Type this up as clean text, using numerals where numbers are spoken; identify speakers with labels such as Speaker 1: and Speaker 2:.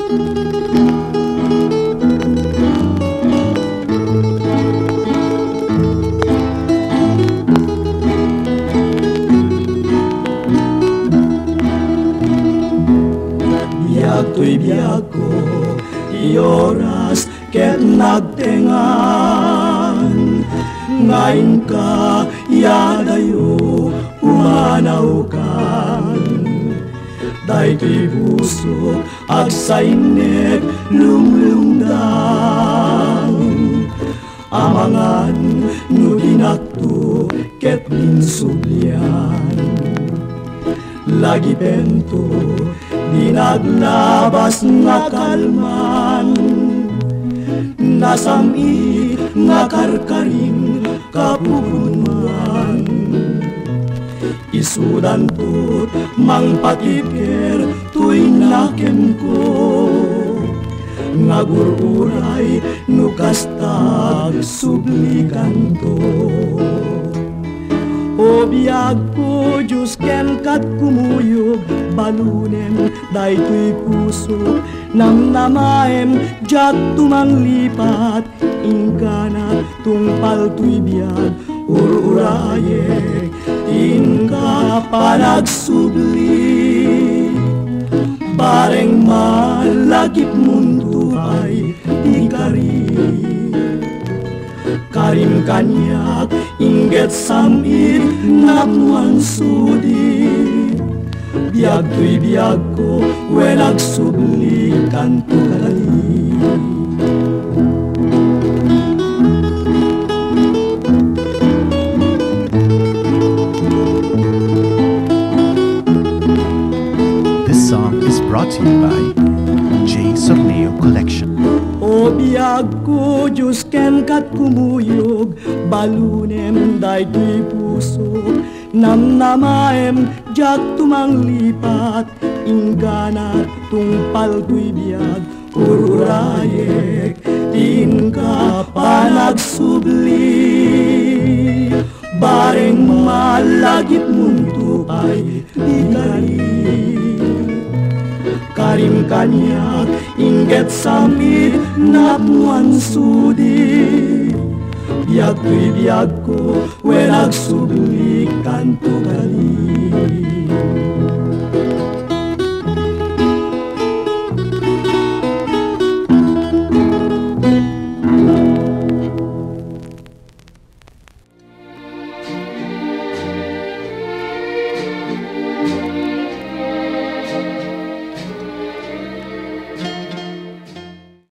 Speaker 1: Biyag to'y biyag ko, ioras ket nagtengan. Ngayon ka, yadayo, umanaw kan. Dahito'y puso, agsainek, lumlumdang. Amangan, nudinakto, ket dinsublian. Lagi bento, dinaglabas nga kalman. Nasami nga karkaring kapunuan. Isudan to't mang patiker tuy nakem ko. Ngagururay nukastag sublikan to. O biyag ko, Diyos ken kat kumuyog, balunem, daytoy puso, namnamaem, jak tumanglipat, ingkana, tungpal tuy biyag, ururayek, inka panagsubli. Bareng malagip mundo ay ikari. Karim kanyak inget samit napuan sudi. Biag tuy biag ko welag subli kanto kali.
Speaker 2: This song is brought to you by J. Sorneo Collection.
Speaker 1: O biyag ko, Diyos ken kat kumuyog, balunem daytoy puso, namnamaem, jak tumanglipat, ingana tungpal tuy biyag, ururayek, tingka panagsubli. Bareng malagip mundo ay ikali. Karim kanyak inget samit napuan sudi. Biag tuy biag ko welag subli kanto kali.